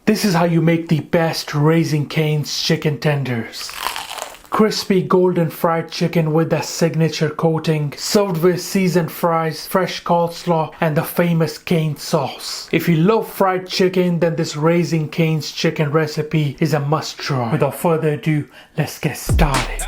This is how you make the best Raising Cane's chicken tenders. Crispy golden fried chicken with that signature coating, served with seasoned fries, fresh coleslaw, and the famous cane sauce. If you love fried chicken, then this Raising Cane's chicken recipe is a must try. Without further ado, let's get started.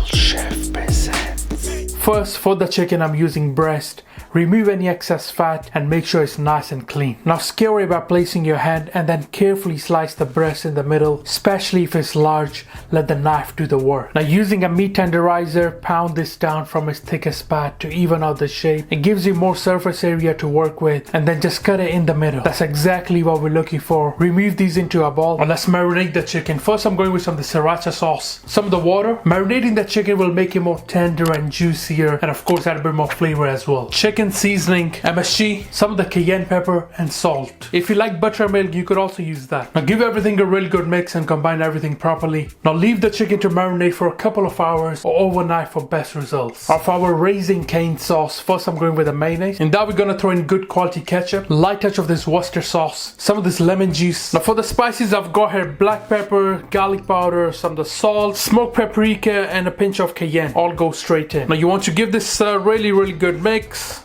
Chef presents. First, for the chicken, I'm using breast. Remove any excess fat and make sure it's nice and clean. Now skewer it by placing your hand and then carefully slice the breast in the middle, especially if it's large. Let the knife do the work. Now using a meat tenderizer, pound this down from its thickest part to even out the shape. It gives you more surface area to work with, and then just cut it in the middle. That's exactly what we're looking for. Remove these into a bowl. Now let's marinate the chicken. First I'm going with some of the sriracha sauce, some of the water. Marinating the chicken will make it more tender and juicier, and of course add a bit more flavor as well. Chicken seasoning, MSG, some of the cayenne pepper, and salt. If you like buttermilk, you could also use that. Now give everything a really good mix and combine everything properly. Now leave the chicken to marinate for a couple of hours or overnight for best results. Now for our Raising Cane sauce, first I'm going with a mayonnaise. And now we're gonna throw in good quality ketchup, light touch of this Worcester sauce, some of this lemon juice. Now for the spices, I've got here black pepper, garlic powder, some of the salt, smoked paprika, and a pinch of cayenne. All go straight in. Now you want to give this a really good mix.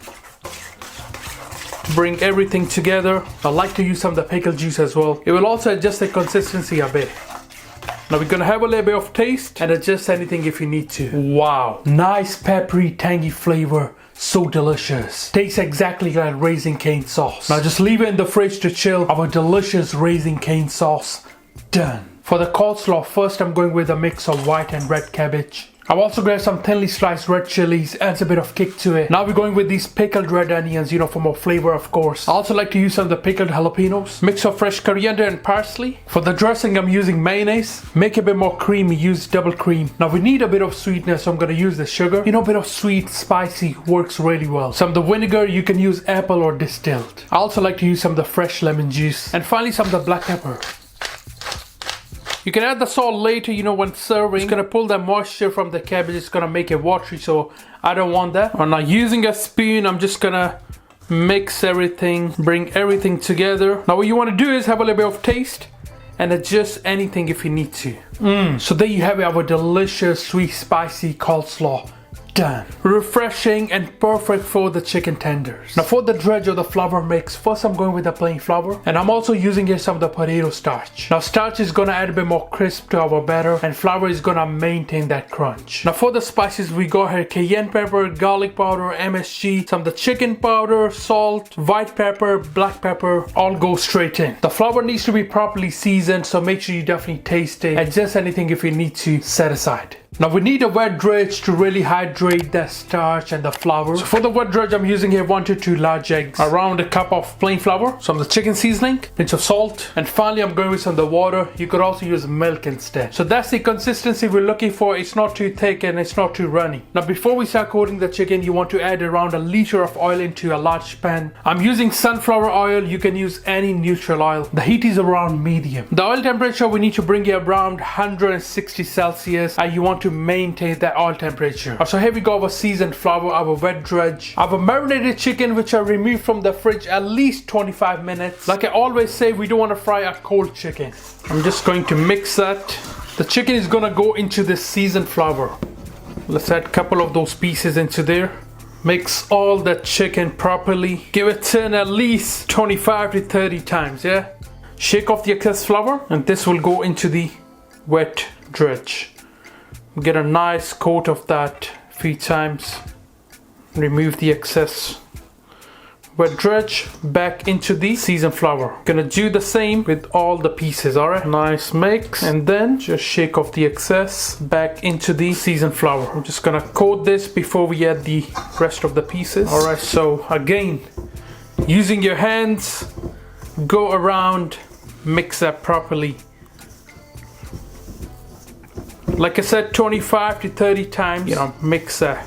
Bring everything together. I like to use some of the pickle juice as well. It will also adjust the consistency a bit. Now we're gonna have a little bit of taste and adjust anything if you need to. Wow, nice peppery, tangy flavor. So delicious. Tastes exactly like Raising Cane sauce. Now just leave it in the fridge to chill. Our delicious Raising Cane sauce done. For the coleslaw, first I'm going with a mix of white and red cabbage. I've also grabbed some thinly sliced red chilies, adds a bit of kick to it. Now we're going with these pickled red onions, for more flavor of course. I also like to use some of the pickled jalapenos. Mix of fresh coriander and parsley. For the dressing, I'm using mayonnaise. Make it a bit more creamy, use double cream. Now we need a bit of sweetness, so I'm gonna use the sugar. A bit of sweet, spicy works really well. Some of the vinegar, you can use apple or distilled. I also like to use some of the fresh lemon juice. And finally some of the black pepper. You can add the salt later, when serving. It's gonna pull that moisture from the cabbage. It's gonna make it watery, so I don't want that. I'm not using a spoon. I'm just gonna mix everything, bring everything together. Now what you wanna do is have a little bit of taste and adjust anything if you need to. So there you have it, our delicious, sweet, spicy coleslaw. Done. Refreshing and perfect for the chicken tenders. Now for the dredge or the flour mix, first I'm going with the plain flour, and I'm also using here some of the potato starch. Now starch is gonna add a bit more crisp to our batter, and flour is gonna maintain that crunch. Now for the spices, we got here cayenne pepper, garlic powder, MSG, some of the chicken powder, salt, white pepper, black pepper, all go straight in. The flour needs to be properly seasoned, so make sure you definitely taste it. Adjust anything if you need to, set aside. Now we need a wet dredge to really hydrate the starch and the flour. So for the wet dredge, I'm using here 1 to 2 large eggs, around a cup of plain flour, some of the chicken seasoning, pinch of salt, and finally I'm going with some of the water. You could also use milk instead. So that's the consistency we're looking for. It's not too thick and it's not too runny. Now before we start coating the chicken, you want to add around 1 liter of oil into a large pan. I'm using sunflower oil. You can use any neutral oil. The heat is around medium. The oil temperature, we need to bring it around 160 Celsius, and you want to maintain that oil temperature. So here we go, our seasoned flour, our wet dredge, our marinated chicken, which I removed from the fridge at least 25 minutes. Like I always say, we don't want to fry a cold chicken. I'm just going to mix that. The chicken is gonna go into this seasoned flour. Let's add a couple of those pieces into there. Mix all the chicken properly. Give it turn at least 25 to 30 times, yeah? Shake off the excess flour, and this will go into the wet dredge. Get a nice coat of that a few times. Remove the excess wet dredge back into the seasoned flour. Gonna do the same with all the pieces, alright? Nice mix, and then just shake off the excess back into the seasoned flour. I'm just gonna coat this before we add the rest of the pieces. Alright, so again, using your hands, go around, mix that properly. Like I said, 25 to 30 times, mix that.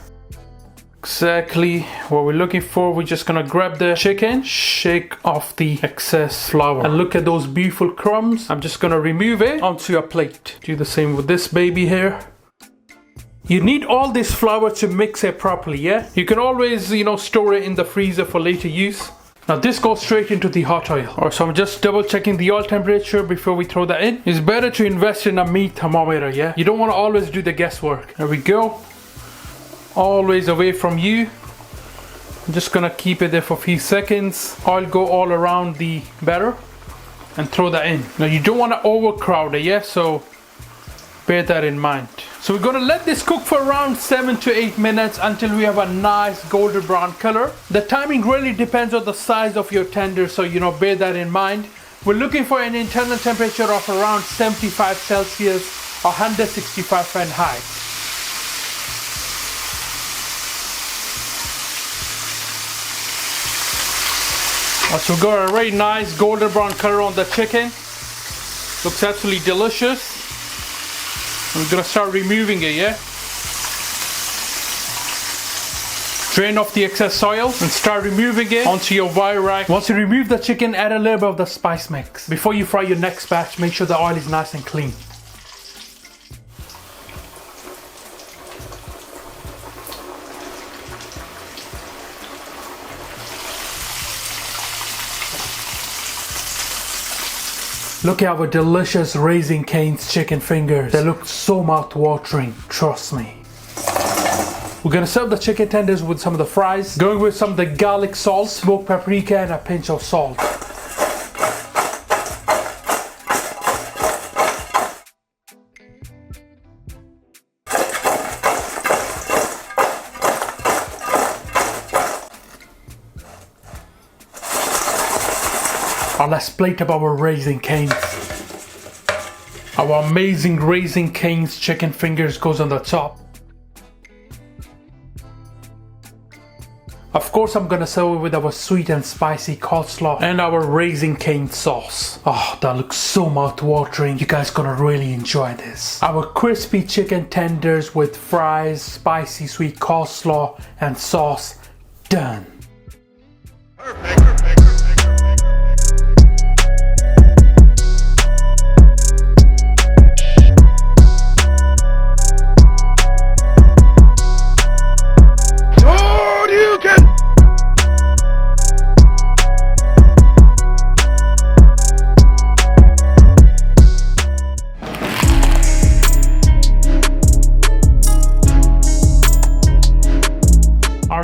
Exactly what we're looking for. We're just gonna grab the chicken, shake off the excess flour, and look at those beautiful crumbs. I'm just gonna remove it onto a plate. Do the same with this baby here. You need all this flour to mix it properly, yeah? You can always, store it in the freezer for later use. Now this goes straight into the hot oil. Alright, so I'm just double checking the oil temperature before we throw that in. It's better to invest in a meat thermometer, yeah? You don't want to always do the guesswork. There we go. Always away from you. I'm just gonna keep it there for a few seconds. Oil go all around the batter and throw that in. Now you don't want to overcrowd it, yeah? So bear that in mind. So we're gonna let this cook for around 7 to 8 minutes until we have a nice golden brown color. The timing really depends on the size of your tender, so bear that in mind. We're looking for an internal temperature of around 75 Celsius or 165 Fahrenheit. So we've got a very nice golden brown color on the chicken. Looks absolutely delicious. I'm gonna start removing it, yeah? Drain off the excess oil and start removing it onto your wire rack. Once you remove the chicken, add a little bit of the spice mix. Before you fry your next batch, make sure the oil is nice and clean. Look at our delicious Raising Cane's chicken fingers. They look so mouth-watering, trust me. We're gonna serve the chicken tenders with some of the fries. Going with some of the garlic salt, smoked paprika, and a pinch of salt. Now let's plate up our Raising Cane's. Our amazing Raising Cane's chicken fingers goes on the top. Of course, I'm gonna serve it with our sweet and spicy coleslaw and our Raising Cane sauce. Oh, that looks so mouth-watering. You guys gonna really enjoy this. Our crispy chicken tenders with fries, spicy sweet coleslaw and sauce. Done. Perfect.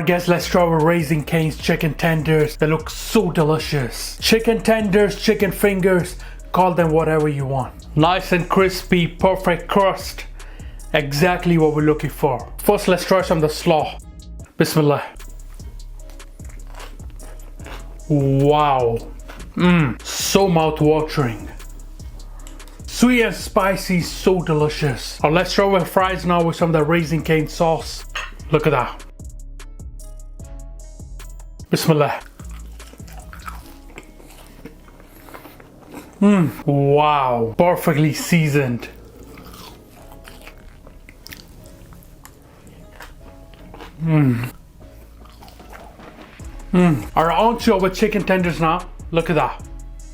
Guys, let's try our Raising Cane's chicken tenders. They look so delicious. Chicken tenders, chicken fingers, call them whatever you want. Nice and crispy, perfect crust. Exactly what we're looking for. First, let's try some of the slaw. Bismillah. Wow. So mouth-watering. Sweet and spicy, so delicious. Now let's try our fries now with some of the Raising Cane sauce. Look at that. Bismillah. Wow, perfectly seasoned. Alright, on to our chicken tenders now. Look at that.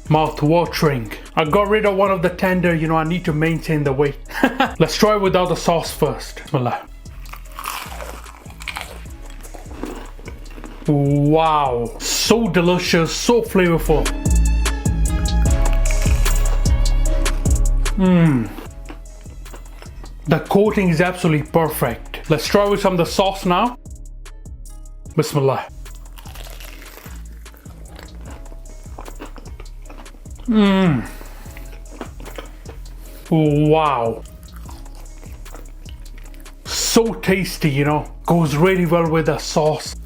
Mouth-watering. I got rid of one of the tender, I need to maintain the weight. Let's try it without the sauce first. Bismillah. Wow, so delicious, so flavorful. The coating is absolutely perfect. Let's try with some of the sauce now. Bismillah. Wow. So tasty, goes really well with the sauce.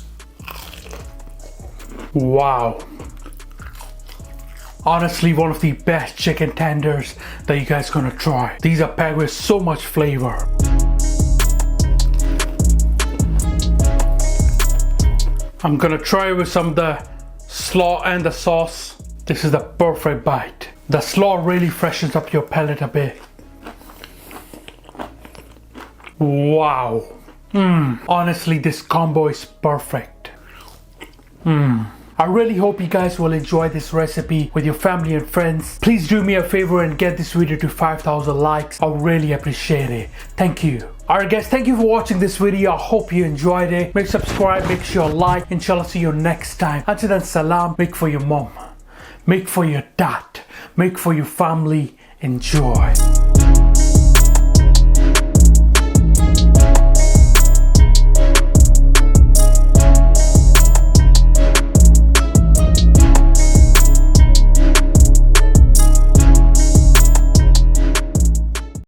Wow. Honestly, one of the best chicken tenders that you guys gonna try. These are packed with so much flavor. I'm gonna try with some of the slaw and the sauce. This is the perfect bite. The slaw really freshens up your palate a bit. Wow. Honestly, this combo is perfect. I really hope you guys will enjoy this recipe with your family and friends. Please do me a favor and get this video to 5,000 likes. I would really appreciate it. Thank you. Alright guys, thank you for watching this video. I hope you enjoyed it. Make sure subscribe, make sure like. Inshallah, see you next time. Until then, salam. Make for your mom. Make for your dad. Make for your family. Enjoy.